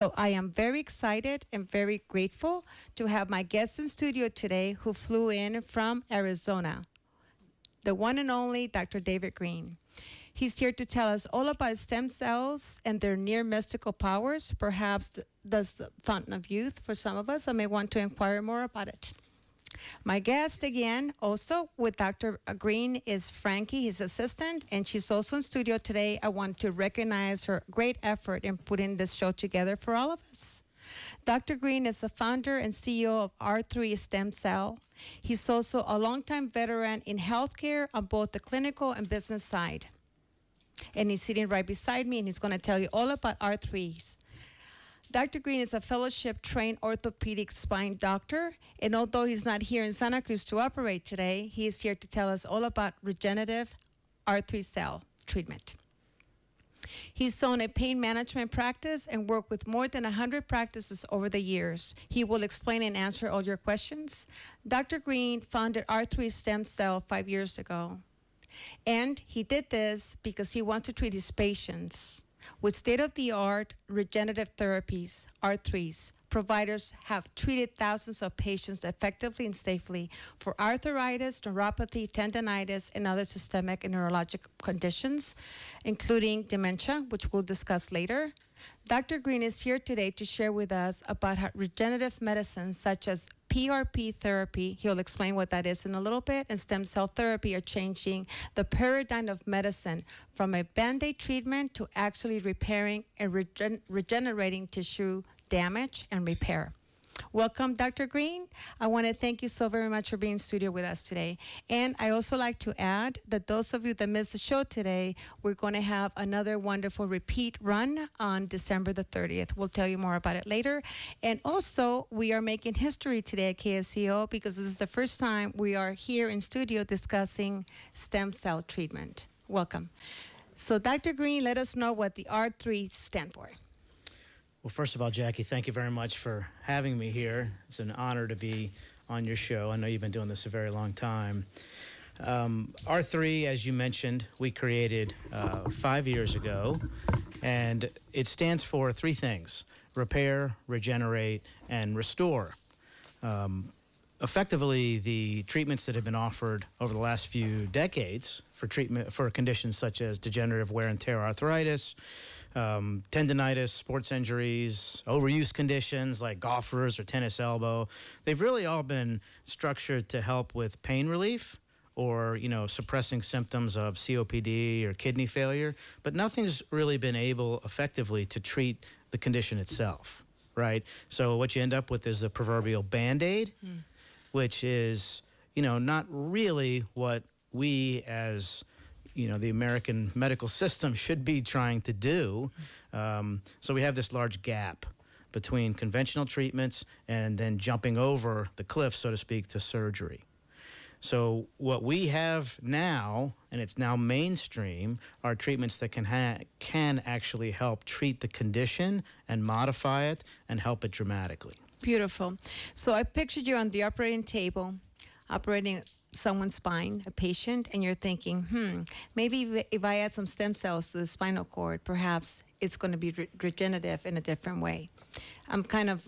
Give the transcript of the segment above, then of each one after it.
So I am very excited and very grateful to have my guest in studio today who flew in from Arizona, the one and only Dr. David Greene. He's here to tell us all about stem cells and their near mystical powers, perhaps the fountain of youth for some of us. I may want to inquire more about it. My guest again, also with Dr. Greene, is Frankie, his assistant, and she's also in studio today. I want to recognize her great effort in putting this show together for all of us. Dr. Greene is the founder and CEO of R3 Stem Cell. He's also a longtime veteran in healthcare on both the clinical and business side. And he's sitting right beside me, and he's going to tell you all about R3s. Dr. Greene is a fellowship-trained orthopedic spine doctor, and although he's not here in Santa Cruz to operate today, he is here to tell us all about regenerative R3 cell treatment. He's owned a pain management practice and worked with more than 100 practices over the years. He will explain and answer all your questions. Dr. Greene founded R3 Stem Cell 5 years ago, and he did this because he wants to treat his patients with state-of-the-art regenerative therapies, R3s. Providers have treated thousands of patients effectively and safely for arthritis, neuropathy, tendonitis, and other systemic and neurological conditions, including dementia, which we'll discuss later. Dr. Greene is here today to share with us about how regenerative medicine, such as PRP therapy, he'll explain what that is in a little bit, and stem cell therapy are changing the paradigm of medicine from a Band-Aid treatment to actually repairing and regenerating tissue damage and repair. Welcome, Dr. Greene. I want to thank you so very much for being in studio with us today. And I also like to add that those of you that missed the show today, we're going to have another wonderful repeat run on December the 30th. We'll tell you more about it later. And also, we are making history today at KSCO because this is the first time we are here in studio discussing stem cell treatment. Welcome. So, Dr. Greene, let us know what the R3 stand for. Well, first of all, Jackie, thank you very much for having me here. It's an honor to be on your show. I know you've been doing this a very long time. R3, as you mentioned, we created 5 years ago, and it stands for three things: repair, regenerate, and restore. Effectively, the treatments that have been offered over the last few decades for treatment for conditions such as degenerative wear and tear arthritis, tendonitis, sports injuries, overuse conditions like golfers or tennis elbow, they've really all been structured to help with pain relief or, suppressing symptoms of COPD or kidney failure, but nothing's really been able effectively to treat the condition itself, right? So what you end up with is the proverbial Band-Aid, which is, not really what we as, the American medical system should be trying to do. So we have this large gap between conventional treatments and then jumping over the cliff, so to speak, to surgery. So what we have now, and it's now mainstream, are treatments that can actually help treat the condition and modify it and help it dramatically. Beautiful. So I pictured you on the operating table, operating someone's spine, a patient, and you're thinking, maybe if I add some stem cells to the spinal cord, perhaps it's going to be regenerative in a different way. I'm kind of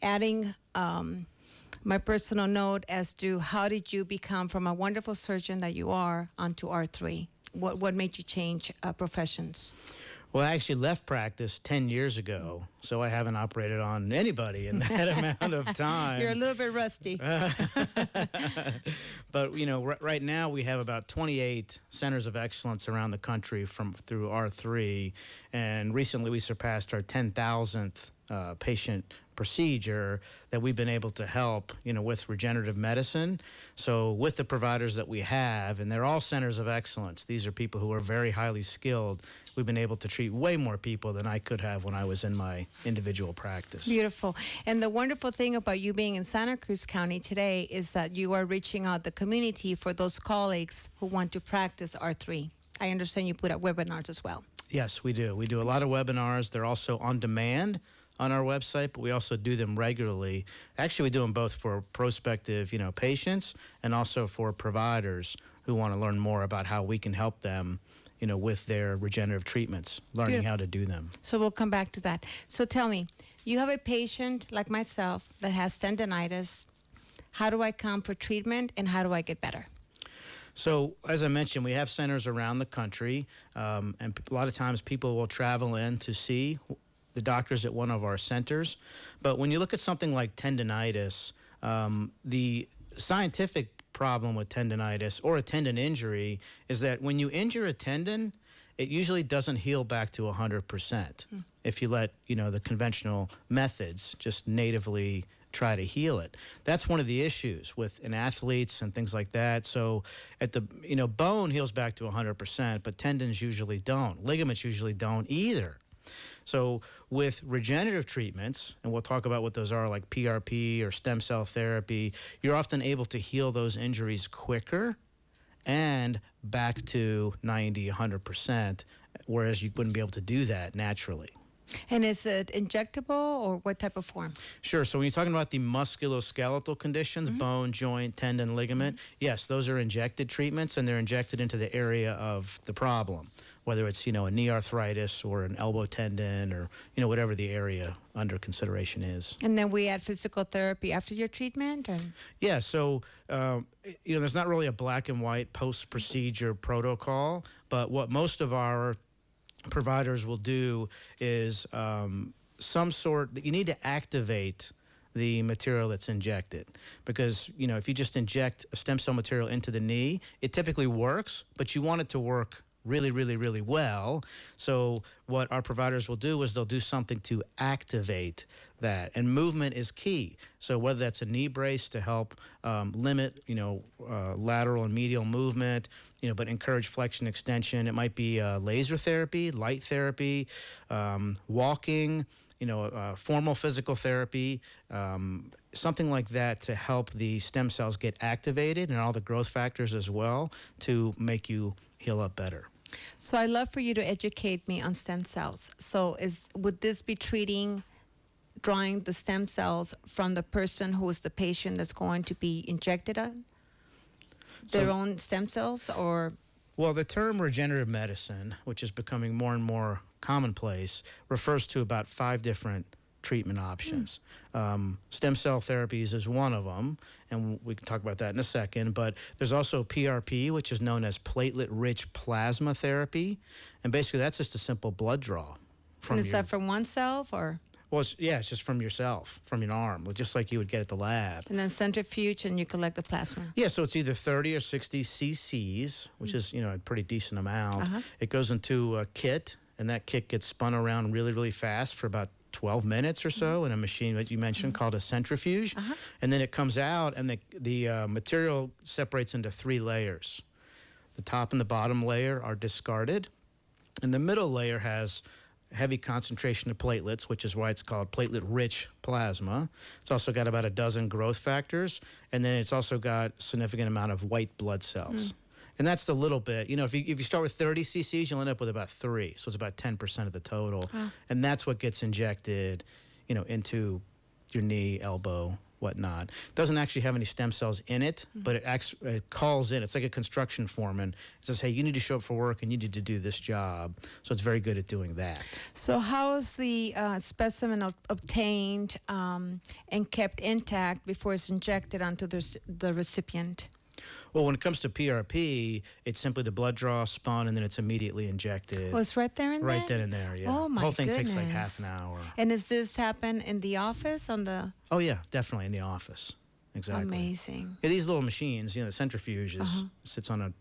adding my personal note as to how did you become from a wonderful surgeon that you are onto R3? What made you change professions? Well, I actually left practice 10 years ago, so I haven't operated on anybody in that amount of time. You're a little bit rusty. But, right now we have about 28 centers of excellence around the country through R3, and recently we surpassed our 10,000th patient procedure that we've been able to help, with regenerative medicine. So with the providers that we have, and they're all centers of excellence, these are people who are very highly skilled, we've been able to treat way more people than I could have when I was in my individual practice. Beautiful. And the wonderful thing about you being in Santa Cruz County today is that you are reaching out the community for those colleagues who want to practice R3. I understand you put out webinars as well. Yes, we do. We do a lot of webinars. They're also on demand on our website, but we also do them regularly. Actually, we do them both for prospective, patients and also for providers who want to learn more about how we can help them, with their regenerative treatments, learning Beautiful. how to do them. So we'll come back to that. So tell me, you have a patient like myself that has tendinitis. How do I come for treatment, and how do I get better? So, as I mentioned, we have centers around the country, and a lot of times people will travel in to see the doctors at one of our centers. But when you look at something like tendinitis, the scientific problem with tendinitis or a tendon injury is that when you injure a tendon, it usually doesn't heal back to 100% if you let, the conventional methods just natively try to heal it. That's one of the issues in athletes and things like that. So at the, bone heals back to 100%, but tendons usually don't. Ligaments usually don't either. So with regenerative treatments, and we'll talk about what those are, like PRP or stem cell therapy, you're often able to heal those injuries quicker and back to 90, 100%, whereas you wouldn't be able to do that naturally. And is it injectable, or what type of form? Sure. So when you're talking about the musculoskeletal conditions, bone, joint, tendon, ligament, yes, those are injected treatments, and they're injected into the area of the problem, whether it's, a knee arthritis or an elbow tendon or, whatever the area under consideration is. And then we add physical therapy after your treatment? Or? Yeah. So, there's not really a black and white post-procedure protocol, but what most of our providers will do is you need to activate the material that's injected, because if you just inject a stem cell material into the knee, it typically works, but you want it to work really, really, really well. So what our providers will do is they'll do something to activate that, and movement is key. So whether that's a knee brace to help limit, lateral and medial movement, but encourage flexion extension. It might be laser therapy, light therapy, walking, formal physical therapy, something like that to help the stem cells get activated and all the growth factors as well to make you heal up better. So I'd love for you to educate me on stem cells. So would this be drawing the stem cells from the person who is the patient that's going to be injected on? Their own stem cells, or? Well, the term regenerative medicine, which is becoming more and more commonplace, refers to about 5 different treatment options. Stem cell therapies is one of them, and we can talk about that in a second, but there's also PRP, which is known as platelet-rich plasma therapy, and basically that's just a simple blood draw. Is that from oneself, or? Well, it's just from yourself, from your arm, just like you would get at the lab. And then centrifuge, and you collect the plasma. Yeah, so it's either 30 or 60 cc's, which is, a pretty decent amount. It goes into a kit, and that kit gets spun around really, really fast for about 12 minutes or so in a machine that you mentioned called a centrifuge. And then it comes out, and the material separates into 3 layers. The top and the bottom layer are discarded, and the middle layer has heavy concentration of platelets, which is why it's called platelet-rich plasma. It's also got about a dozen growth factors, and then it's also got a significant amount of white blood cells. And that's the little bit. If you start with 30 cc's, you'll end up with about 3. So it's about 10% of the total. And that's what gets injected, into your knee, elbow, whatnot. It doesn't actually have any stem cells in it, but it calls in. It's like a construction foreman. It says, hey, you need to show up for work and you need to do this job. So it's very good at doing that. So how is the specimen obtained and kept intact before it's injected onto the recipient? Well, when it comes to PRP, it's simply the blood draw, spun, and then it's immediately injected. Oh, it's right there and Right then and there, yeah. Oh, my The whole thing goodness. takes like half an hour. And does this happen in the office Oh, yeah, definitely in the office. Exactly. Amazing. Yeah, these little machines, the centrifuge sits on a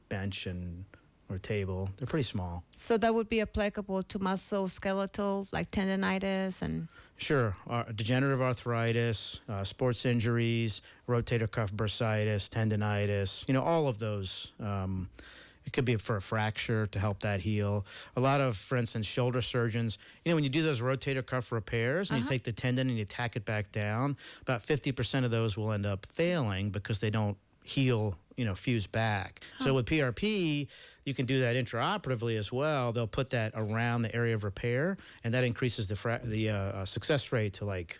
bench or a table. They're pretty small. So that would be applicable to musculoskeletal, like tendinitis and... Sure. Degenerative arthritis, sports injuries, rotator cuff bursitis, tendinitis, all of those. It could be for a fracture to help that heal. A lot of, for instance, shoulder surgeons, when you do those rotator cuff repairs and you take the tendon and you tack it back down, about 50% of those will end up failing because they don't heal, fuse back. So with PRP, you can do that intraoperatively as well. They'll put that around the area of repair, and that increases the success rate to like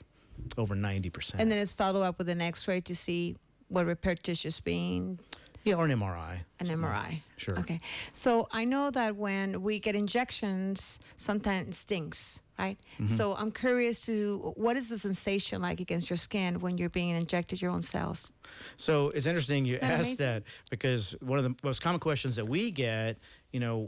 over 90%. And then it's followed up with an X-ray to see what repair tissue is being Yeah, or an MRI. An MRI. Sure. Okay. So I know that when we get injections, sometimes it stings, right? So I'm curious to what is the sensation like against your skin when you're being injected your own cells? So it's interesting you Isn't that asked amazing? that, because one of the most common questions that we get,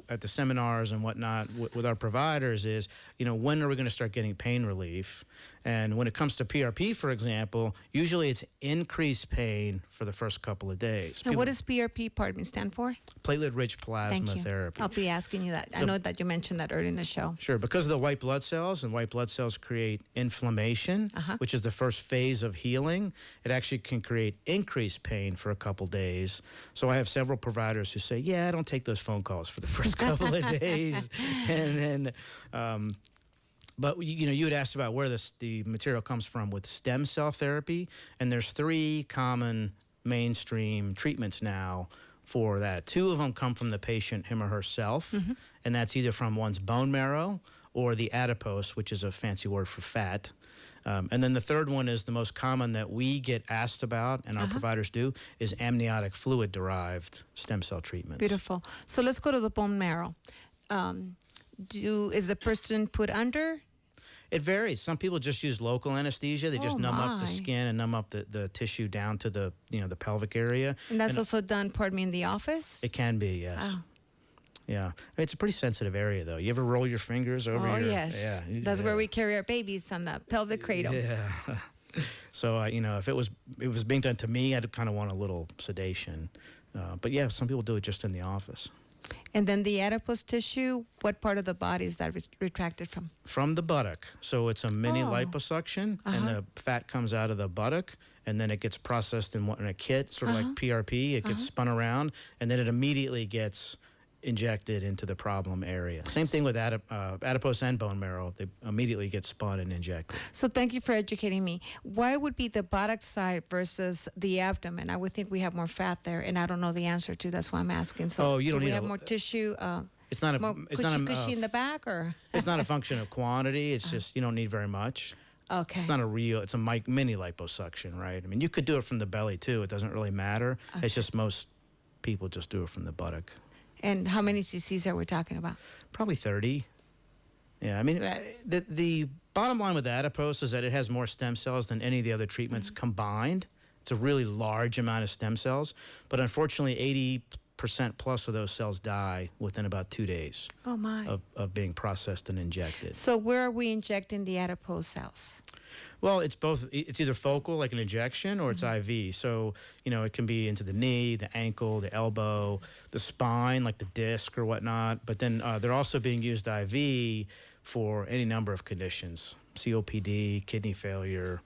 at the seminars and whatnot with our providers is, when are we going to start getting pain relief? And when it comes to PRP, for example, usually it's increased pain for the first couple of days. And what does PRP, pardon me, stand for? Platelet-rich Thank plasma you. therapy. I'll be asking you that. I know that you mentioned that earlier in the show. Sure, because of the white blood cells, and white blood cells create inflammation, which is the first phase of healing. It actually can create increased pain for a couple days. So I have several providers who say, yeah, I don't take those phone calls for the first couple of days. And then, but you had asked about where the material comes from with stem cell therapy, and there's 3 common mainstream treatments now for that. 2 of them come from the patient, him or herself, and that's either from one's bone marrow or the adipose, which is a fancy word for fat. And then the third one is the most common that we get asked about, and our providers do, is amniotic fluid-derived stem cell treatments. Beautiful. So let's go to the bone marrow. Is the person put under? It varies. Some people just use local anesthesia. They just numb up the my. skin and numb up the tissue down to the the pelvic area. And that's also done, pardon me, in the office? It can be, yes. Wow. Yeah. It's a pretty sensitive area, though. You ever roll your fingers over your... Oh, yes. Yeah. That's where we carry our babies, on the pelvic cradle. Yeah. So, if it was being done to me, I'd kind of want a little sedation. But yeah, some people do it just in the office. And then the adipose tissue, what part of the body is that retracted from? From the buttock. So it's a mini liposuction, and the fat comes out of the buttock, and then it gets processed in a kit, sort of like PRP. It gets spun around, and then it immediately gets injected into the problem area. Same thing with adipose and bone marrow. They immediately get spun and injected. So thank you for educating me. Why would be the buttock side versus the abdomen? I would think we have more fat there, and I don't know the answer to. That's why I'm asking. So you don't do we need have more tissue? It's not a more it's not cushy in the back, or it's not a function of quantity. It's just you don't need very much. okay. It's not it's a mini liposuction, right? I mean, you could do it from the belly too. It doesn't really matter. Okay. It's just most people just do it from the buttock. And how many cc's are we talking about? Probably 30. Yeah, I mean, the bottom line with adipose is that it has more stem cells than any of the other treatments combined. It's a really large amount of stem cells, but unfortunately 80% plus of those cells die within about 2 days Oh my. of being processed and injected. So where are we injecting the adipose cells? Well, it's both. It's either focal, like an injection, or it's IV. So, it can be into the knee, the ankle, the elbow, the spine, like the disc or whatnot. But then they're also being used IV for any number of conditions: COPD, kidney failure.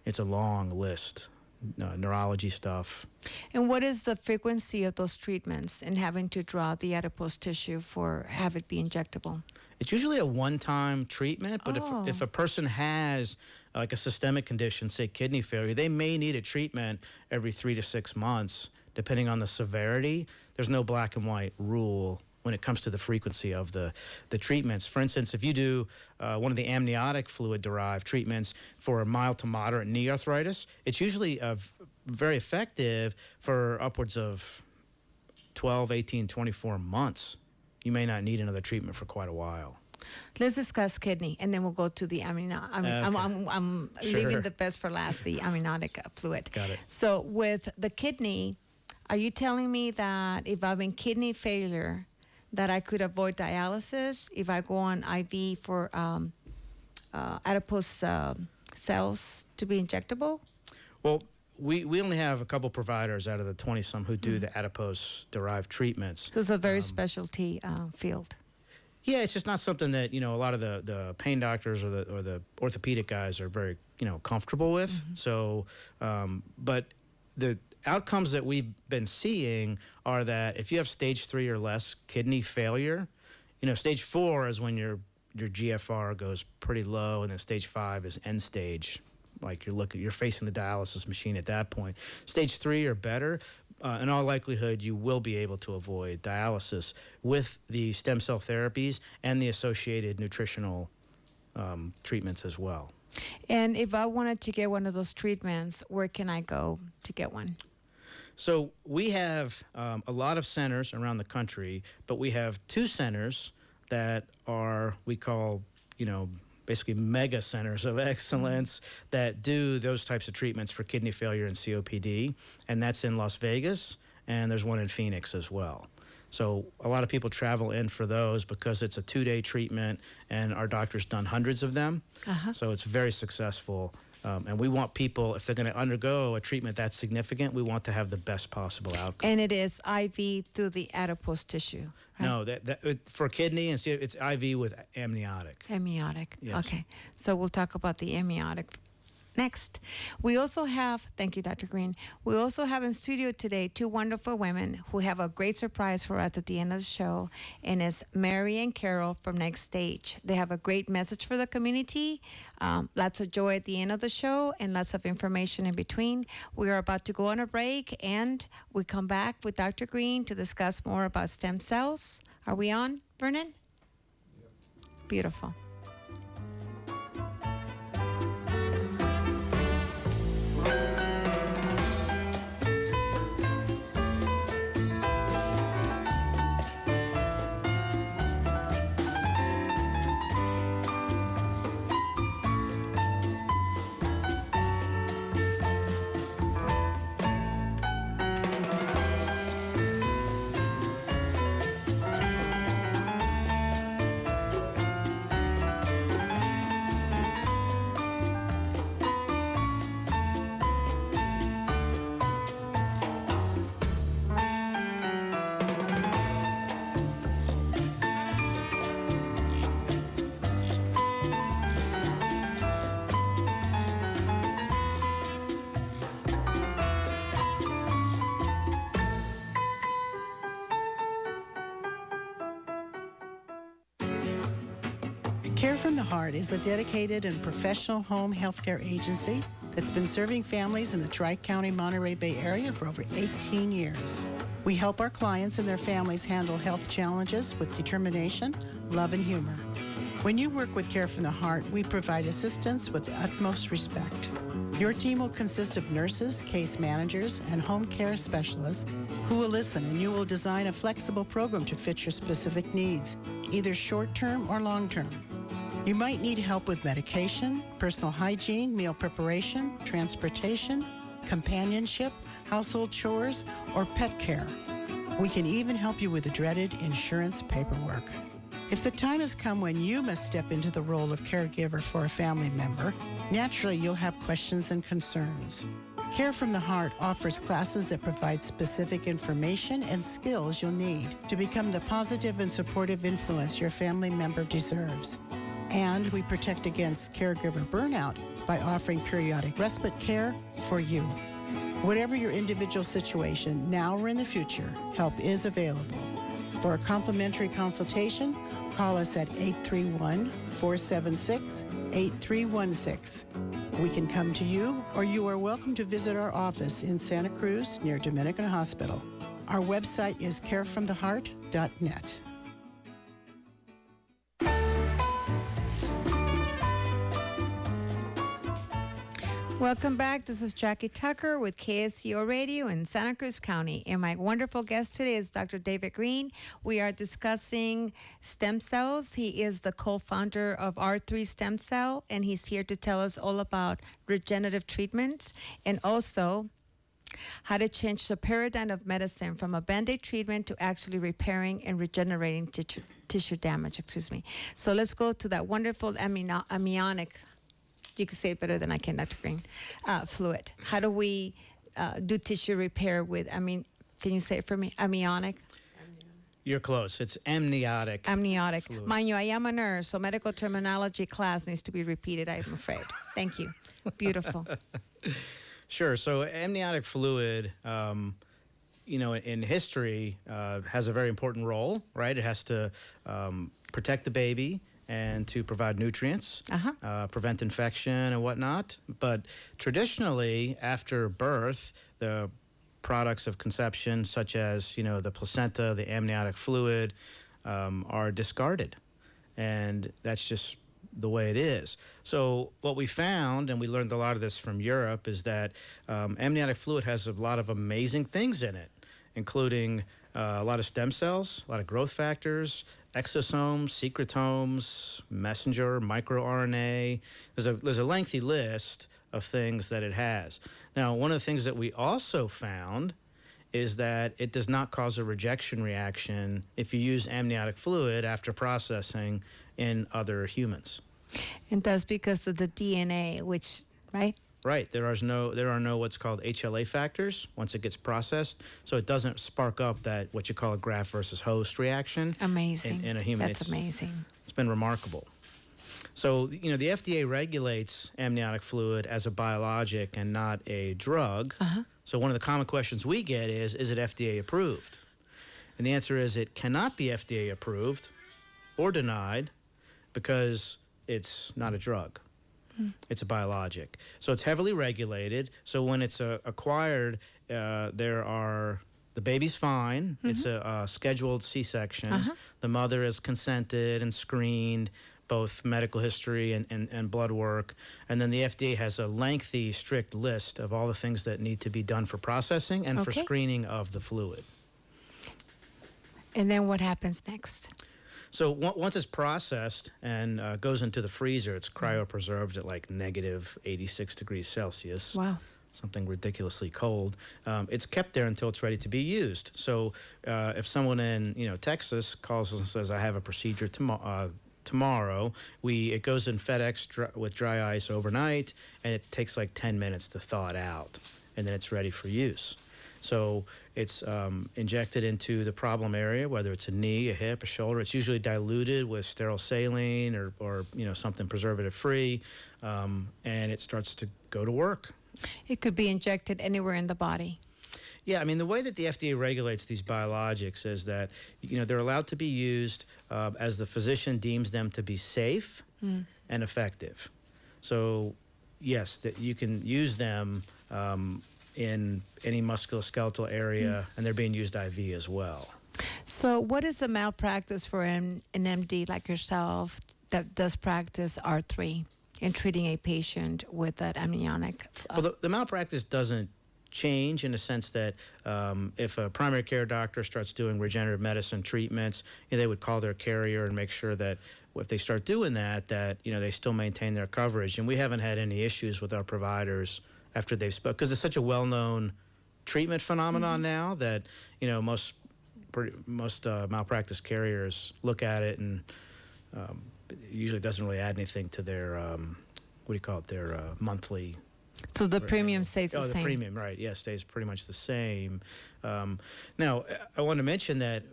It's a long list. Neurology stuff. And what is the frequency of those treatments and having to draw the adipose tissue have it be injectable? It's usually a one-time treatment, but Oh. if a person has like a systemic condition, say kidney failure, they may need a treatment every 3 to 6 months, depending on the severity. There's no black and white rule when it comes to the frequency of the treatments. For instance, if you do one of the amniotic fluid-derived treatments for mild to moderate knee arthritis, it's usually very effective for upwards of 12, 18, 24 months. You may not need another treatment for quite a while. Let's discuss kidney, and then we'll go to the amniotic. I'm leaving Sure. the best for last, the amniotic fluid. Got it. So with the kidney, are you telling me that if I'm in kidney failure, that I could avoid dialysis if I go on IV for adipose cells to be injectable? Well, we only have a couple providers out of the 20-some who do the adipose-derived treatments. So it's a very specialty field. Yeah, it's just not something that a lot of the pain doctors or the orthopedic guys are very comfortable with. So, but the outcomes that we've been seeing are that if you have stage 3 or less kidney failure, stage 4 is when your GFR goes pretty low, and then stage 5 is end stage. Like you're facing the dialysis machine at that point. Stage 3 or better, in all likelihood, you will be able to avoid dialysis with the stem cell therapies and the associated nutritional treatments as well. And if I wanted to get one of those treatments, where can I go to get one? So we have a lot of centers around the country, but we have 2 centers that are, we call, basically mega centers of excellence that do those types of treatments for kidney failure and COPD, and that's in Las Vegas, and there's one in Phoenix as well. So a lot of people travel in for those because it's a 2-day treatment, and our doctor's done hundreds of them. So it's very successful. And we want people, if they're going to undergo a treatment that's significant, we want to have the best possible outcome. And it is IV through the adipose tissue, right? No, for kidney, and it's IV with amniotic. Amniotic. Yes. Okay. So we'll talk about the amniotic next. We also have, thank you, Dr. Greene. We also have in studio today 2 wonderful women who have a great surprise for us at the end of the show, and it's Mary and Carol from Next Stage. They have a great message for the community, lots of joy at the end of the show, and lots of information in between. We are about to go on a break, and we come back with Dr. Greene to discuss more about stem cells. Are we on, Vernon? Yep. Beautiful. Care from the Heart is a dedicated and professional home healthcare agency that's been serving families in the Tri-County Monterey Bay area for over 18 years. We help our clients and their families handle health challenges with determination, love, and humor. When you work with Care from the Heart, we provide assistance with the utmost respect. Your team will consist of nurses, case managers, and home care specialists who will listen, and you will design a flexible program to fit your specific needs, either short-term or long-term. You might need help with medication, personal hygiene, meal preparation, transportation, companionship, household chores, or pet care. We can even help you with the dreaded insurance paperwork. If the time has come when you must step into the role of caregiver for a family member, naturally you'll have questions and concerns. Care from the Heart offers classes that provide specific information and skills you'll need to become the positive and supportive influence your family member deserves. And we protect against caregiver burnout by offering periodic respite care for you. Whatever your individual situation, now or in the future, help is available. For a complimentary consultation, call us at 831-476-8316. We can come to you, or you are welcome to visit our office in Santa Cruz near Dominican Hospital. Our website is carefromtheheart.net. Welcome back. This is Jackie Tucker with KSCO Radio in Santa Cruz County. And my wonderful guest today is Dr. David Greene. We are discussing stem cells. He is the co-founder of R3 Stem Cell, and he's here to tell us all about regenerative treatments and also how to change the paradigm of medicine from a Band-Aid treatment to actually repairing and regenerating tissue damage. So let's go to that wonderful amniotic. You can say it better than I can, Dr. Greene. Fluid. How do we do tissue repair with, can you say it for me? Amniotic? You're close. It's amniotic. Amniotic. Fluid. Mind you, I am a nurse, so medical terminology class needs to be repeated, I'm afraid. Thank you. Beautiful. Sure. So amniotic fluid, in history, has a very important role, right? It has to protect the baby and to provide nutrients, prevent infection and whatnot. But traditionally, after birth, the products of conception, such as, the placenta, the amniotic fluid, are discarded. And that's just the way it is. So what we found, and we learned a lot of this from Europe, is that amniotic fluid has a lot of amazing things in it, including a lot of stem cells, a lot of growth factors, exosomes, secretomes, messenger, microRNA. There's a lengthy list of things that it has. Now, one of the things that we also found is that it does not cause a rejection reaction if you use amniotic fluid after processing in other humans. And that's because of the DNA, which, right? Right. There are no what's called HLA factors once it gets processed, so it doesn't spark up that what you call a graft versus host reaction. Amazing. In a human. That's amazing. It's been remarkable. So, the FDA regulates amniotic fluid as a biologic and not a drug. So one of the common questions we get is it FDA approved? And the answer is it cannot be FDA approved or denied because it's not a drug. It's a biologic. So it's heavily regulated. So when it's acquired, the baby's fine. It's a scheduled C-section. The mother is consented and screened, both medical history and blood work. And then the FDA has a lengthy, strict list of all the things that need to be done for processing and for screening of the fluid. And then what happens next? So once it's processed and goes into the freezer, it's cryopreserved at like negative 86 degrees Celsius. Wow. Something ridiculously cold. It's kept there until it's ready to be used. So if someone in Texas calls us and says, I have a procedure tomorrow, it goes in FedEx with dry ice overnight, and it takes like 10 minutes to thaw it out, and then it's ready for use. So it's injected into the problem area, whether it's a knee, a hip, a shoulder. It's usually diluted with sterile saline or something preservative-free, and it starts to go to work. It could be injected anywhere in the body. Yeah, I mean, the way that the FDA regulates these biologics is that, they're allowed to be used as the physician deems them to be safe and effective. So, yes, that you can use them in any musculoskeletal area, and they're being used IV as well. So what is the malpractice for an MD like yourself that does practice R3 in treating a patient with that amniotic? Well, the malpractice doesn't change in the sense that if a primary care doctor starts doing regenerative medicine treatments, they would call their carrier and make sure that if they start doing that they still maintain their coverage. And we haven't had any issues with our providers after they've spoken, because it's such a well-known treatment phenomenon now that most malpractice carriers look at it, and it usually doesn't really add anything to their their monthly. So the premium stays the same. The premium, right? Yeah, stays pretty much the same. Now, I want to mention that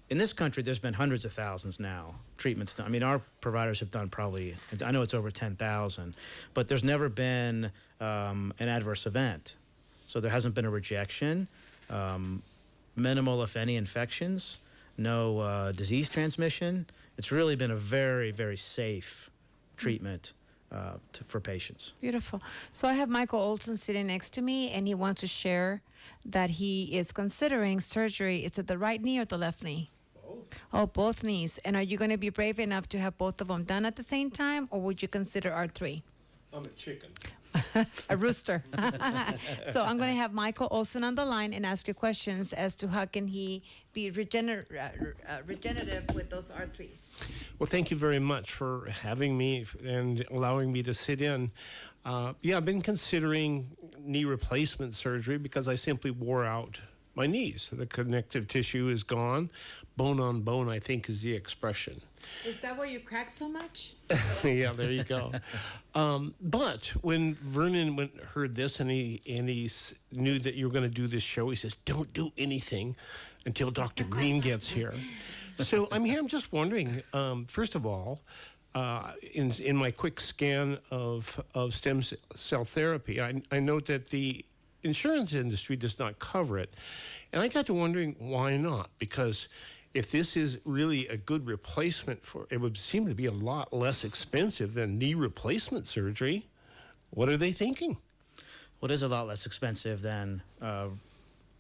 in this country, there's been hundreds of thousands now treatments done. I mean, our providers have done probably, I know it's over 10,000, but there's never been an adverse event. So there hasn't been a rejection, minimal, if any, infections, no disease transmission. It's really been a very, very safe treatment for patients. Beautiful. So I have Michael Olson sitting next to me, and he wants to share that he is considering surgery. Is it the right knee or the left knee? Both. Oh, both knees. And are you going to be brave enough to have both of them done at the same time, or would you consider R3? I'm a chicken. A rooster. So I'm going to have Michael Olson on the line and ask you questions as to how can he be regenerative with those R3s. Well, thank you very much for having me and allowing me to sit in. I've been considering knee replacement surgery because I simply wore out my knees. The connective tissue is gone. Bone on bone, I think, is the expression. Is that why you crack so much? Yeah, there you go. But when Vernon heard this and he knew that you were going to do this show, he says, don't do anything until Dr. Greene gets here. So I'm here. I'm just wondering, first of all, in my quick scan of stem cell therapy, I note that the insurance industry does not cover it. And I got to wondering why not? Because if this is really a good replacement it would seem to be a lot less expensive than knee replacement surgery. What are they thinking? Well, it is a lot less expensive than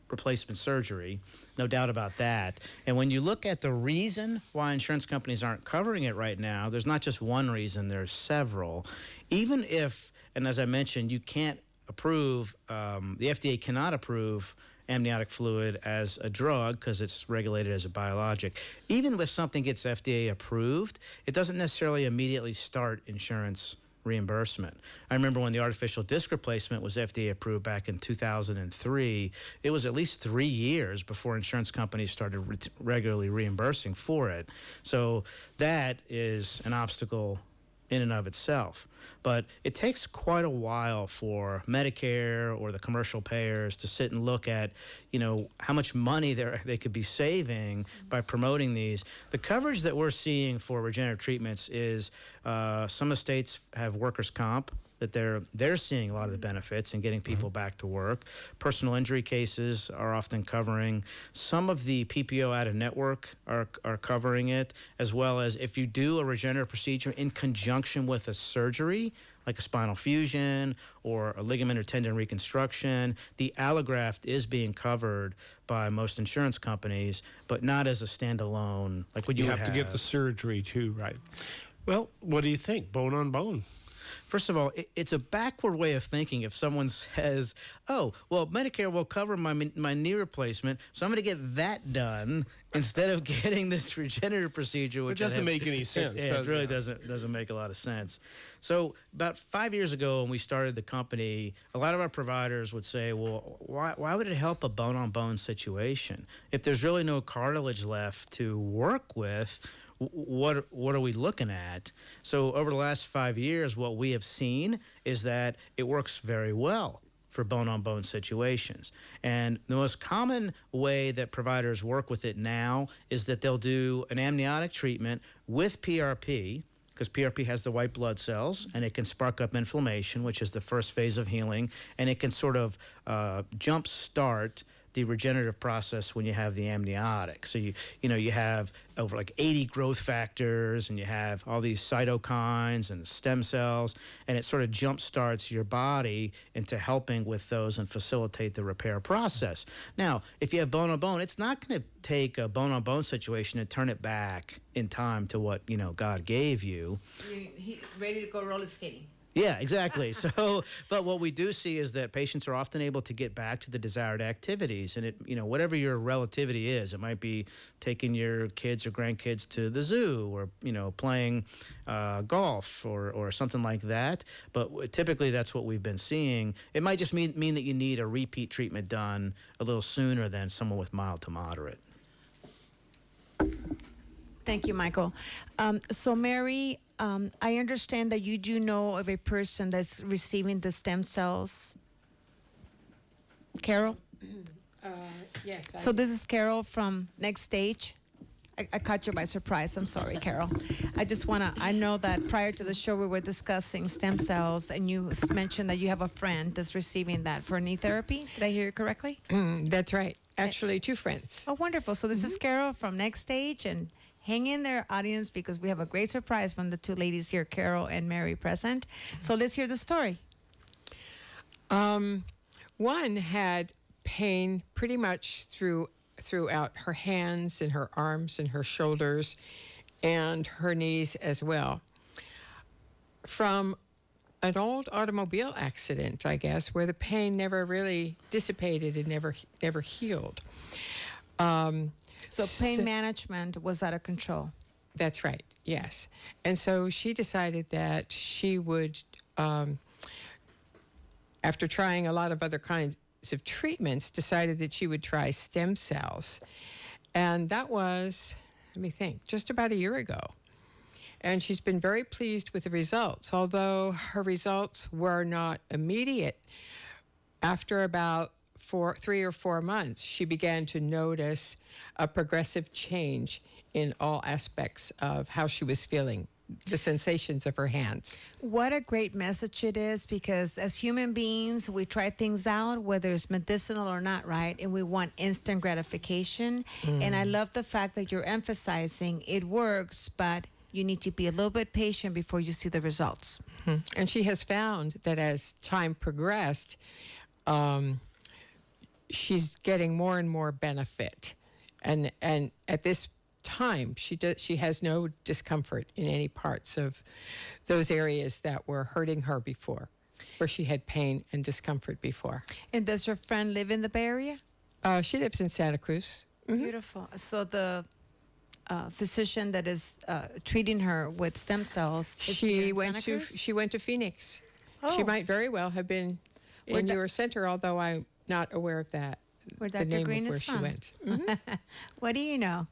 replacement surgery, no doubt about that. And when you look at the reason why insurance companies aren't covering it right now, there's not just one reason, there's several. Even if, and as I mentioned, you can't approve, the FDA cannot approve amniotic fluid as a drug because it's regulated as a biologic. Even if something gets FDA approved, it doesn't necessarily immediately start insurance reimbursement. I remember when the artificial disc replacement was FDA approved back in 2003, it was at least 3 years before insurance companies started regularly reimbursing for it. So that is an obstacle in and of itself. But it takes quite a while for Medicare or the commercial payers to sit and look at, how much money they could be saving by promoting these. The coverage that we're seeing for regenerative treatments is some of the states have workers' comp, that they're seeing a lot of the benefits and getting people back to work. Personal injury cases are often covering. Some of the PPO out of network are covering it, as well as if you do a regenerative procedure in conjunction with a surgery, like a spinal fusion or a ligament or tendon reconstruction, the allograft is being covered by most insurance companies, but not as a standalone, like what you would have to get the surgery too, right? Well, what do you think? Bone on bone. First of all, it's a backward way of thinking if someone says, oh, well, Medicare will cover my knee replacement, so I'm going to get that done instead of getting this regenerative procedure. Which it doesn't make any sense. It really doesn't make a lot of sense. So about 5 years ago when we started the company, a lot of our providers would say, well, why would it help a bone-on-bone situation? If there's really no cartilage left to work with, what are we looking at? So over the last 5 years, what we have seen is that it works very well for bone-on-bone situations. And the most common way that providers work with it now is that they'll do an amniotic treatment with PRP, because PRP has the white blood cells, and it can spark up inflammation, which is the first phase of healing, and it can sort of jump-start the regenerative process when you have the amniotic. So you have over like 80 growth factors, and you have all these cytokines and stem cells, and it sort of jump starts your body into helping with those and facilitate the repair process. Now, if you have bone on bone, it's not going to take a bone on bone situation and turn it back in time to what God gave you. He's ready to go roller skating. Yeah, exactly. So, but what we do see is that patients are often able to get back to the desired activities, and whatever your relativity is, it might be taking your kids or grandkids to the zoo, or playing golf, or something like that. But typically, that's what we've been seeing. It might just mean that you need a repeat treatment done a little sooner than someone with mild to moderate. Thank you, Michael. So, Mary, I understand that you do know of a person that's receiving the stem cells. Carol? Yes. So this is Carol from Next Stage. I caught you by surprise. I'm sorry, Carol. I know that prior to the show we were discussing stem cells, and you mentioned that you have a friend that's receiving that for knee therapy. Did I hear you correctly? That's right. Actually, two friends. Oh, wonderful. So this is Carol from Next Stage, and hang in there, audience, because we have a great surprise from the two ladies here, Carol and Mary, present. So let's hear the story. One had pain pretty much throughout her hands and her arms and her shoulders and her knees as well. From an old automobile accident, I guess, where the pain never really dissipated and never healed. So pain management was out of control. That's right, yes. And so she decided that she would, after trying a lot of other kinds of treatments, decided that she would try stem cells. And that was, let me think, just about a year ago. And she's been very pleased with the results, although her results were not immediate. After about 3 or 4 months, she began to notice a progressive change in all aspects of how she was feeling, the sensations of her hands. What a great message it is, because as human beings, we try things out, whether it's medicinal or not, right? And we want instant gratification. And I love the fact that you're emphasizing it works, but you need to be a little bit patient before you see the results. And she has found that as time progressed, she's getting more and more benefit, and at this time she has no discomfort in any parts of those areas that were hurting her before, where she had pain and discomfort before. And does your friend live in the Bay Area? She lives in Santa Cruz. Beautiful. So the physician that is treating her with stem cells, is here She in went Santa to Cruz? she went to Phoenix. Oh. She might very well have been Where in do- your center, although I'm not aware of that. Where The Dr. name Greene of where is she from. went. What do you know?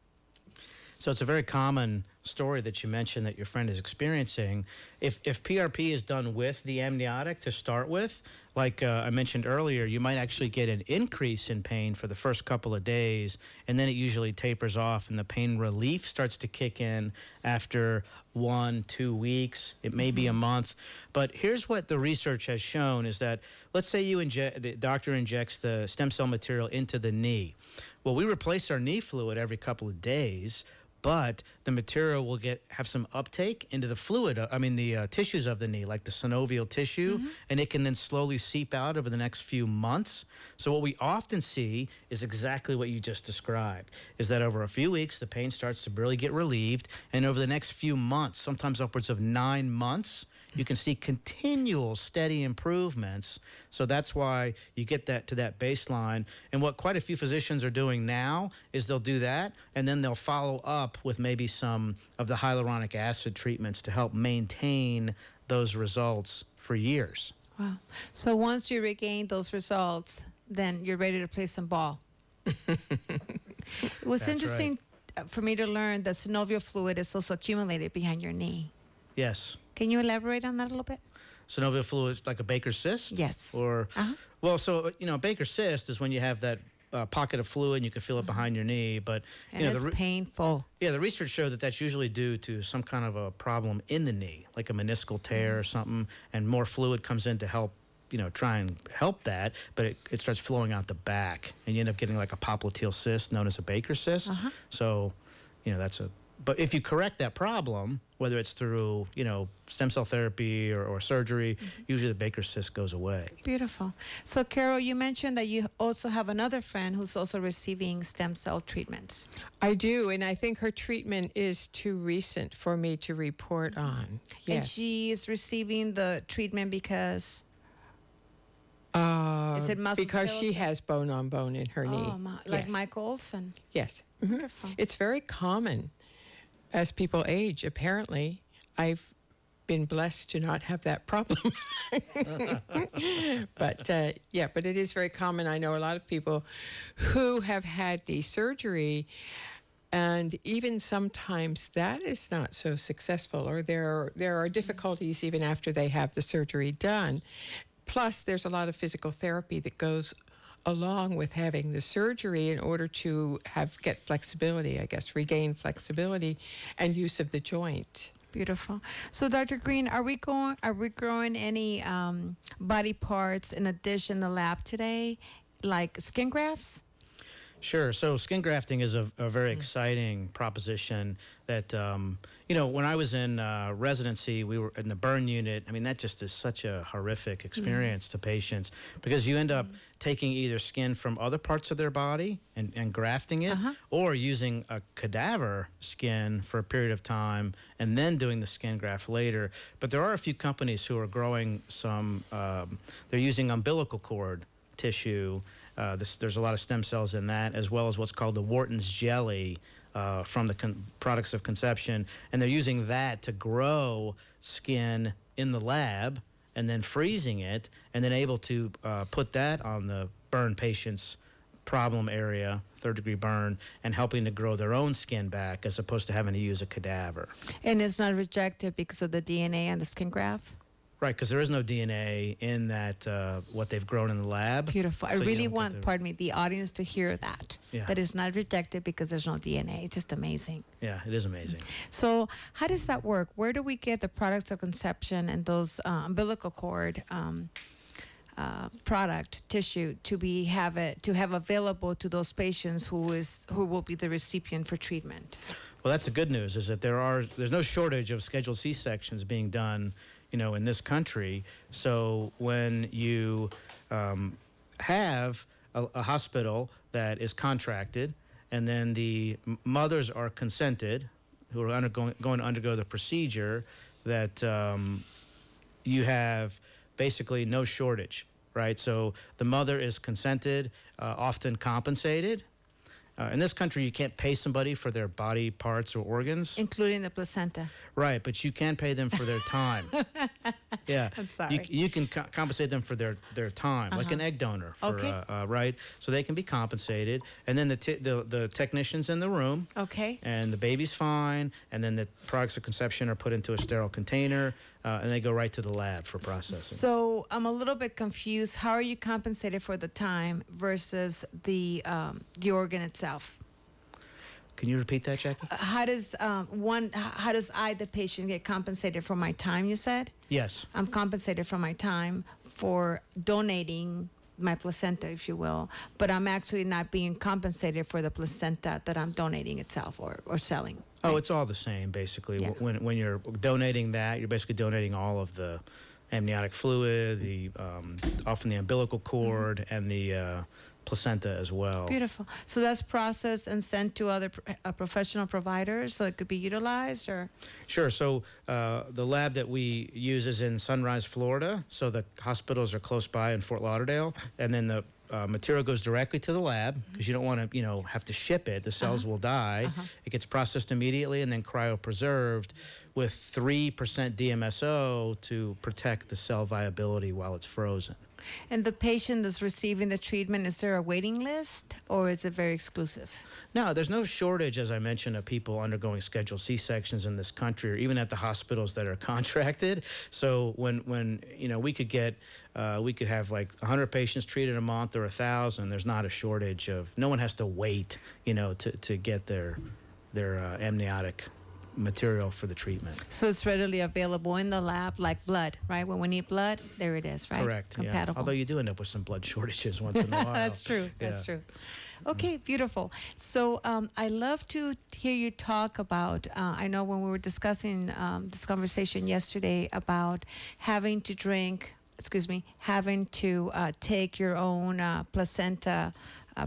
So it's a very common story that you mentioned that your friend is experiencing. If PRP is done with the amniotic to start with, like I mentioned earlier, you might actually get an increase in pain for the first couple of days, and then it usually tapers off, and the pain relief starts to kick in after 1-2 weeks. It may be a month. But here's what the research has shown is that, let's say the doctor injects the stem cell material into the knee. Well, we replace our knee fluid every couple of days, but the material will have some uptake into the fluid, the tissues of the knee, like the synovial tissue, and it can then slowly seep out over the next few months. So what we often see is exactly what you just described, is that over a few weeks, the pain starts to really get relieved, and over the next few months, sometimes upwards of 9 months, you can see continual steady improvements. So that's why you get that to that baseline. And what quite a few physicians are doing now is they'll do that, and then they'll follow up with maybe some of the hyaluronic acid treatments to help maintain those results for years. Wow. So once you regain those results, then you're ready to play some ball. It was That's interesting for me to learn that synovial fluid is also accumulated behind your knee. Yes. Can you elaborate on that a little bit? Synovial fluid is like a Baker's cyst? Yes. Or, well, so, Baker's cyst is when you have that pocket of fluid and you can feel it behind your knee. But, And it's painful. the research showed that that's usually due to some kind of a problem in the knee, like a meniscal tear or something, and more fluid comes in to help, try and help that, but it starts flowing out the back, and you end up getting like a popliteal cyst known as a Baker's cyst. So, but if you correct that problem, whether it's through, stem cell therapy or surgery, usually the Baker's cyst goes away. Beautiful. So, Carol, you mentioned that you also have another friend who's also receiving stem cell treatments. I do, and I think her treatment is too recent for me to report on. And Yes. she is receiving the treatment because is it muscle Because she skeletal? has bone on bone in her knee. like Yes. Michael Olson. Yes. Wonderful. It's very common as people age, apparently. I've been blessed to not have that problem. But it is very common. I know a lot of people who have had the surgery, and even sometimes that is not so successful, or there are difficulties even after they have the surgery done. Plus, there's a lot of physical therapy that goes along with having the surgery in order to get flexibility, I guess, regain flexibility and use of the joint. Beautiful. So, Dr. Greene, are we growing any body parts in addition to lab today, like skin grafts? Sure. So skin grafting is a very exciting proposition that, when I was in residency, we were in the burn unit. I mean, that just is such a horrific experience to patients, because you end up taking either skin from other parts of their body and grafting it, or using a cadaver skin for a period of time and then doing the skin graft later. But there are a few companies who are growing some, they're using umbilical cord tissue. There's a lot of stem cells in that, as well as what's called the Wharton's jelly from the products of conception. And they're using that to grow skin in the lab and then freezing it and then able to put that on the burn patient's problem area, third-degree burn, and helping to grow their own skin back as opposed to having to use a cadaver. And it's not rejected because of the DNA on the skin graft? Right, because there is no DNA in that, what they've grown in the lab. Beautiful. I So you really don't get want, the- pardon me, the audience to hear that. Yeah. That is not rejected because there's no DNA. It's just amazing. Yeah, it is amazing. So how does that work? Where do we get the products of conception and those umbilical cord product tissue to have available to those patients who will be the recipient for treatment? Well, that's the good news, is that there's no shortage of scheduled C-sections being done, in this country. So when you have a hospital that is contracted, and then the mothers are consented, who are going to undergo the procedure, that you have basically no shortage, right? So the mother is consented, often compensated. In this country, you can't pay somebody for their body parts or organs. Including the placenta. Right, but you can pay them for their time. Yeah. I'm sorry. You can compensate them for their time, like an egg donor. For, Okay. Right? So they can be compensated. And then the technician's in the room. Okay. And the baby's fine. And then the products of conception are put into a sterile container. And they go right to the lab for processing. So I'm a little bit confused. How are you compensated for the time versus the organ itself? Can you repeat that, Jackie? How does how does the patient, get compensated for my time? You said Yes. I'm compensated for my time for donating my placenta, if you will, but I'm actually not being compensated for the placenta that I'm donating itself or selling. Oh, right? it's all the same, basically. Yeah. When you're donating that, you're basically donating all of the amniotic fluid, the often the umbilical cord, and the placenta as well. Beautiful. So that's processed and sent to other professional providers, so it could be utilized, or? Sure. So the lab that we use is in Sunrise, Florida. So the hospitals are close by in Fort Lauderdale, and then the material goes directly to the lab because you don't want to, have to ship it. The cells will die. It gets processed immediately and then cryopreserved with 3% DMSO to protect the cell viability while it's frozen. And the patient that's receiving the treatment, is there a waiting list, or is it very exclusive? No, there's no shortage, as I mentioned, of people undergoing scheduled C-sections in this country, or even at the hospitals that are contracted. So when we could have like 100 patients treated a month or 1,000. There's not a shortage of. No one has to wait, to get their amniotic material for the treatment. So it's readily available in the lab, like blood, right? When we need blood, there it is, right? Correct. Yeah. Compatible. Although you do end up with some blood shortages once in a while. That's true. That's Yeah. true. Okay, beautiful. So I love to hear you talk about, I know when we were discussing this conversation yesterday about having to take your own placenta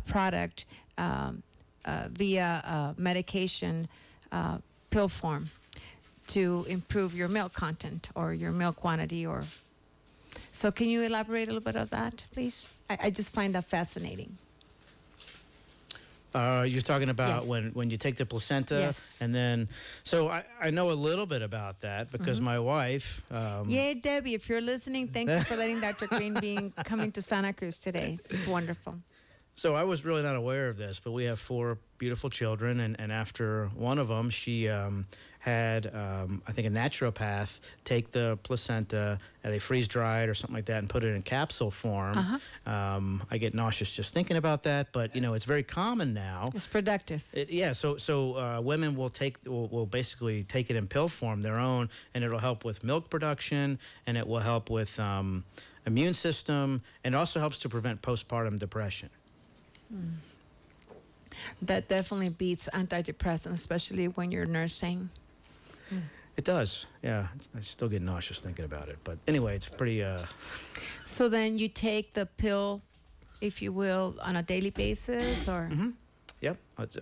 product via medication pill form to improve your milk content or your milk quantity. So can you elaborate a little bit on that, please? I just find that fascinating. You're talking about Yes. when you take the placenta, Yes. and then, so I know a little bit about that because my wife. Yay, Debbie, if you're listening, thank you for letting Dr. Greene coming to Santa Cruz today. It's wonderful. So I was really not aware of this, but we have 4 beautiful children, and after one of them, she had, I think, a naturopath take the placenta, and they freeze dry it or something like that and put it in capsule form. I get nauseous just thinking about that, but, it's very common now. It's productive. So women will basically take it in pill form, their own, and it'll help with milk production, and it will help with immune system, and it also helps to prevent postpartum depression. That definitely beats antidepressants, especially when you're nursing. It does, yeah. I still get nauseous thinking about it, but anyway, it's pretty. So then you take the pill, if you will, on a daily basis, or? Yep.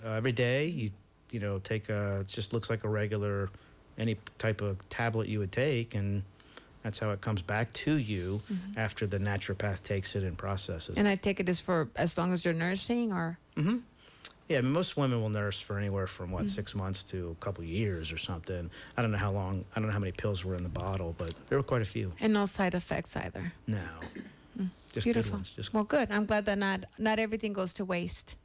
Every day you take it just looks like a regular, any type of tablet you would take, and that's how it comes back to you after the naturopath takes it and processes it. And I take it for as long as you're nursing, or? Yeah, I mean, most women will nurse for anywhere from 6 months to a couple years or something. I don't know how long. I don't know how many pills were in the bottle, but there were quite a few. And no side effects either. No, just Beautiful. good ones. Just Well, good. I'm glad that not everything goes to waste.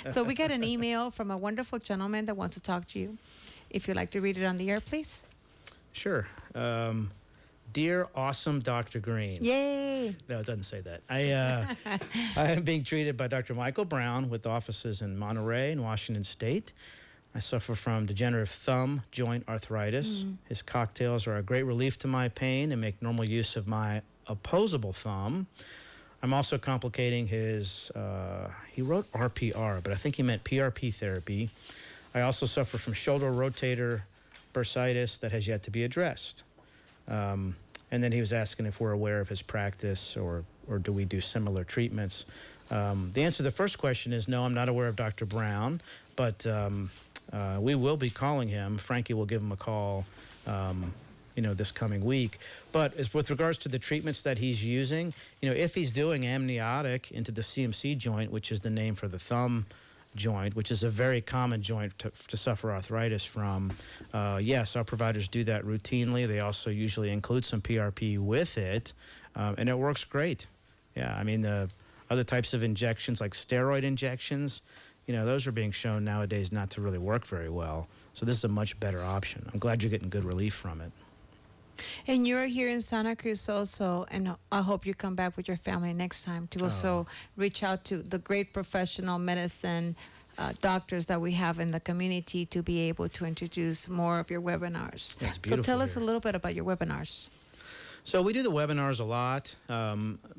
So we got an email from a wonderful gentleman that wants to talk to you. If you'd like to read it on the air, please. Sure. Dear awesome Dr. Greene. Yay! No, it doesn't say that. I am being treated by Dr. Michael Brown with offices in Monterey and Washington State. I suffer from degenerative thumb joint arthritis. His cocktails are a great relief to my pain and make normal use of my opposable thumb. I'm also complicating his, he wrote RPR, but I think he meant PRP therapy. I also suffer from shoulder rotator bursitis that has yet to be addressed. And then he was asking if we're aware of his practice or do we do similar treatments. The answer to the first question is no, I'm not aware of Dr. Brown, but we will be calling him. Frankie will give him a call, this coming week. But as with regards to the treatments that he's using, if he's doing amniotic into the CMC joint, which is the name for the thumb joint, which is a very common joint to suffer arthritis from, yes, our providers do that routinely. They also usually include some PRP with it, and it works great. Yeah, I mean, the other types of injections like steroid injections, those are being shown nowadays not to really work very well. So this is a much better option. I'm glad you're getting good relief from it. And you're here in Santa Cruz also, and I hope you come back with your family next time to also reach out to the great professional medicine doctors that we have in the community to be able to introduce more of your webinars. It's So beautiful tell us a here. little bit about your webinars. So we do the webinars a lot.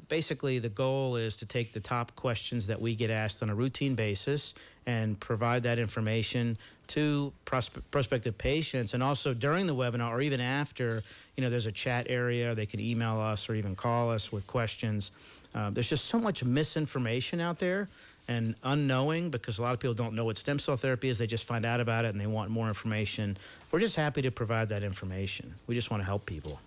Basically, the goal is to take the top questions that we get asked on a routine basis and provide that information to prospective patients. And also during the webinar or even after, there's a chat area. They can email us or even call us with questions. There's just so much misinformation out there and unknowing, because a lot of people don't know what stem cell therapy is. They just find out about it and they want more information. We're just happy to provide that information. We just want to help people.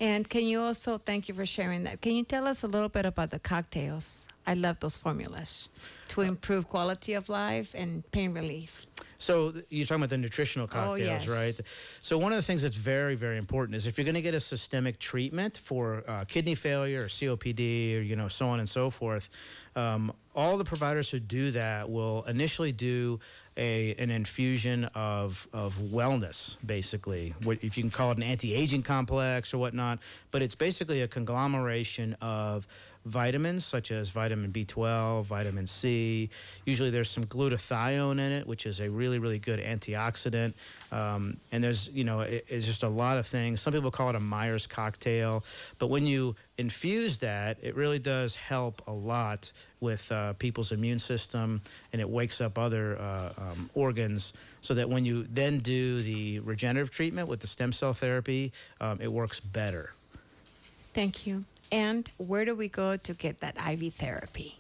And can you also, thank you for sharing that. Can you tell us a little bit about the cocktails? I love those formulas to improve quality of life and pain relief. So you're talking about the nutritional cocktails, yes. right? So one of the things that's very, very important is if you're going to get a systemic treatment for kidney failure or COPD or, so on and so forth, all the providers who do that will initially do an infusion of wellness, basically. If you can call it an anti-aging complex or whatnot, but it's basically a conglomeration of vitamins such as vitamin B12, vitamin C. Usually there's some glutathione in it, which is a really, really good antioxidant. And there's, it's just a lot of things. Some people call it a Myers cocktail. But when you infuse that, it really does help a lot with people's immune system, and it wakes up other organs, so that when you then do the regenerative treatment with the stem cell therapy, it works better. Thank you. And where do we go to get that IV therapy?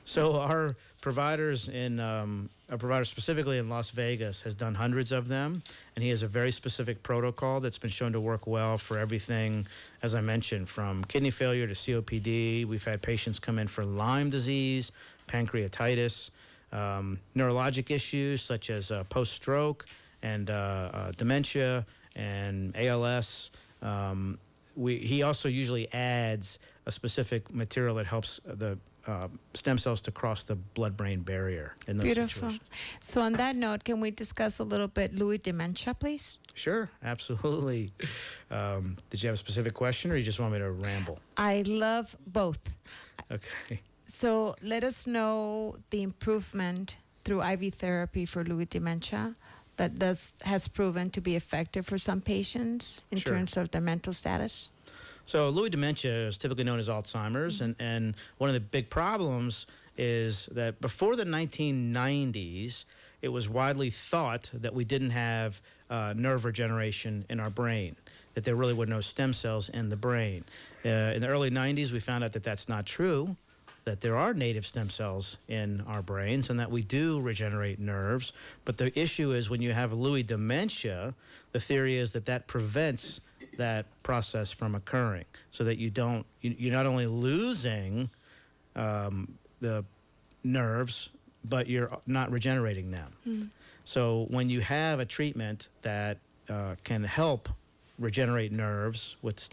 So our providers a provider specifically in Las Vegas has done hundreds of them, and he has a very specific protocol that's been shown to work well for everything, as I mentioned, from kidney failure to COPD. We've had patients come in for Lyme disease, pancreatitis, neurologic issues such as post-stroke and dementia and ALS. He also usually adds a specific material that helps the stem cells to cross the blood-brain barrier in those Beautiful. situations. So on that note, can we discuss a little bit Lewy dementia, please? Sure, absolutely. Did you have a specific question, or you just want me to ramble? I love both. Okay. So let us know the improvement through IV therapy for Lewy dementia that has proven to be effective for some patients in Sure. terms of their mental status. So Lewy dementia is typically known as Alzheimer's, and one of the big problems is that before the 1990s, it was widely thought that we didn't have nerve regeneration in our brain, that there really were no stem cells in the brain. In the early 90s, we found out that that's not true, that there are native stem cells in our brains and that we do regenerate nerves. But the issue is when you have Lewy dementia, the theory is that that prevents that process from occurring, so that you're not only losing the nerves, but you're not regenerating them. So when you have a treatment that can help regenerate nerves with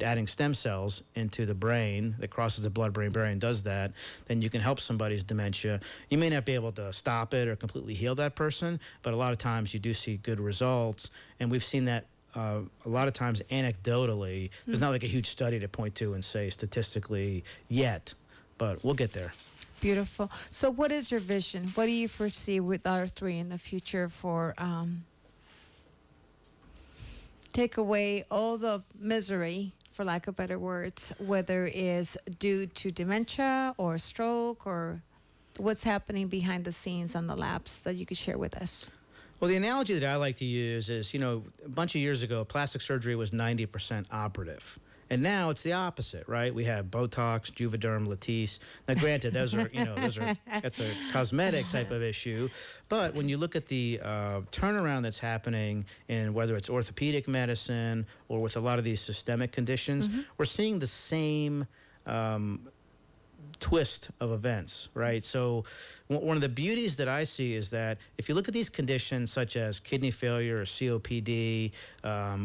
adding stem cells into the brain that crosses the blood-brain barrier and does that, then you can help somebody's dementia. You may not be able to stop it or completely heal that person, but a lot of times you do see good results, and we've seen that a lot of times anecdotally. There's not like a huge study to point to and say statistically yet, but we'll get there. Beautiful. So what is your vision? What do you foresee with R3 in the future for take away all the misery, for lack of better words, whether it is due to dementia or stroke, or what's happening behind the scenes on the labs that you could share with us? Well, the analogy that I like to use is, a bunch of years ago, plastic surgery was 90% operative. And now it's the opposite, right? We have Botox, Juvederm, Latisse. Now, granted, that's a cosmetic type of issue. But when you look at the turnaround that's happening in whether it's orthopedic medicine or with a lot of these systemic conditions, we're seeing the same twist of events, right? So one of the beauties that I see is that if you look at these conditions such as kidney failure or COPD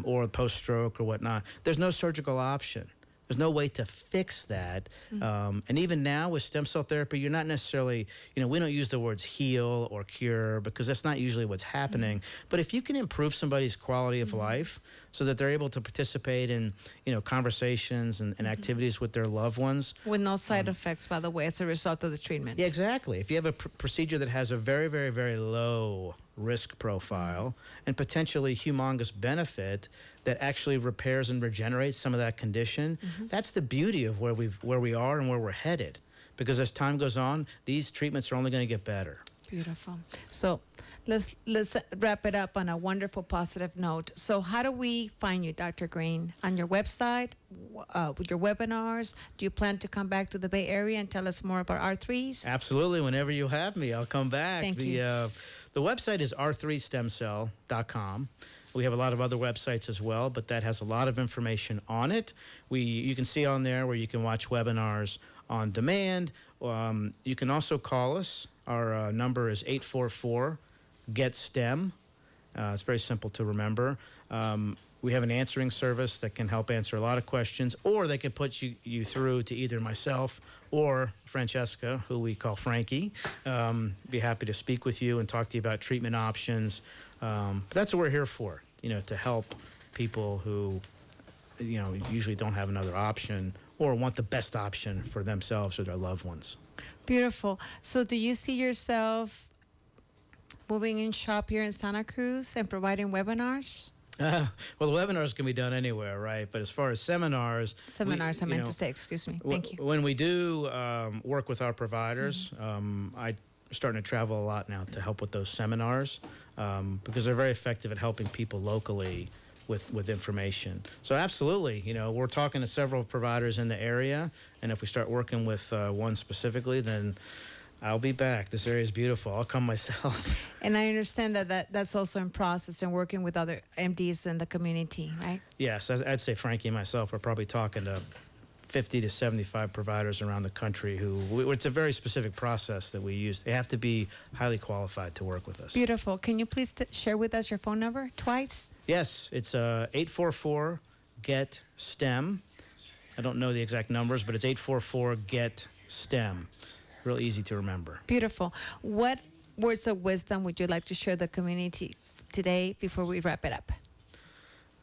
or post-stroke or whatnot, there's no surgical option. There's no way to fix that. And even now with stem cell therapy, you're not necessarily, we don't use the words heal or cure because that's not usually what's happening. But if you can improve somebody's quality of life so that they're able to participate in, conversations and activities with their loved ones. With no side effects, by the way, as a result of the treatment. Yeah, exactly. If you have a procedure that has a very, very, very low risk profile and potentially humongous benefit that actually repairs and regenerates some of that condition, that's the beauty of where we are and where we're headed. Because as time goes on, these treatments are only going to get better. Beautiful. So let's wrap it up on a wonderful positive note. So how do we find you, Dr. Greene? On your website, with your webinars? Do you plan to come back to the Bay Area and tell us more about R3s? Absolutely. Whenever you have me, I'll come back. Thank you. The website is r3stemcell.com. We have a lot of other websites as well, but that has a lot of information on it. You can see on there where you can watch webinars on demand. You can also call us. Our number is 844-GET-STEM. It's very simple to remember. We have an answering service that can help answer a lot of questions, or they can put you through to either myself or Francesca, who we call Frankie. Be happy to speak with you and talk to you about treatment options. But that's what we're here for, to help people who, usually don't have another option or want the best option for themselves or their loved ones. Beautiful. So do you see yourself moving in shop here in Santa Cruz and providing webinars? Well, the webinars can be done anywhere, right? But as far as seminars... I meant to say, excuse me. Thank you. When we do work with our providers, I'm starting to travel a lot now to help with those seminars because they're very effective at helping people locally with information. So absolutely, we're talking to several providers in the area, and if we start working with one specifically, then I'll be back. This area is beautiful. I'll come myself. And I understand that's also in process and working with other MDs in the community, right? Yes, I'd say Frankie and myself are probably talking to 50 to 75 providers around the country it's a very specific process that we use. They have to be highly qualified to work with us. Beautiful. Can you please share with us your phone number twice? Yes, it's 844-GET-STEM. I don't know the exact numbers, but it's 844-GET-STEM. Real easy to remember. Beautiful. What words of wisdom would you like to share the community today before we wrap it up?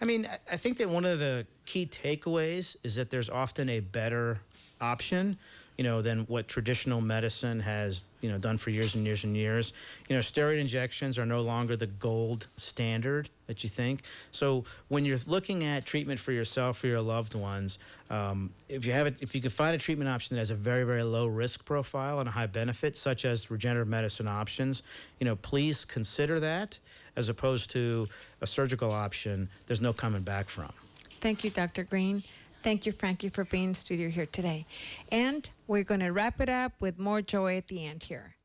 I think that one of the key takeaways is that there's often a better option, than what traditional medicine has, done for years and years and years. Steroid injections are no longer the gold standard that you think. So when you're looking at treatment for yourself or your loved ones, if you can find a treatment option that has a very, very low risk profile and a high benefit, such as regenerative medicine options, please consider that as opposed to a surgical option there's no coming back from. Thank you, Dr. Greene. Thank you, Frankie, for being in studio here today. And we're going to wrap it up with more joy at the end here.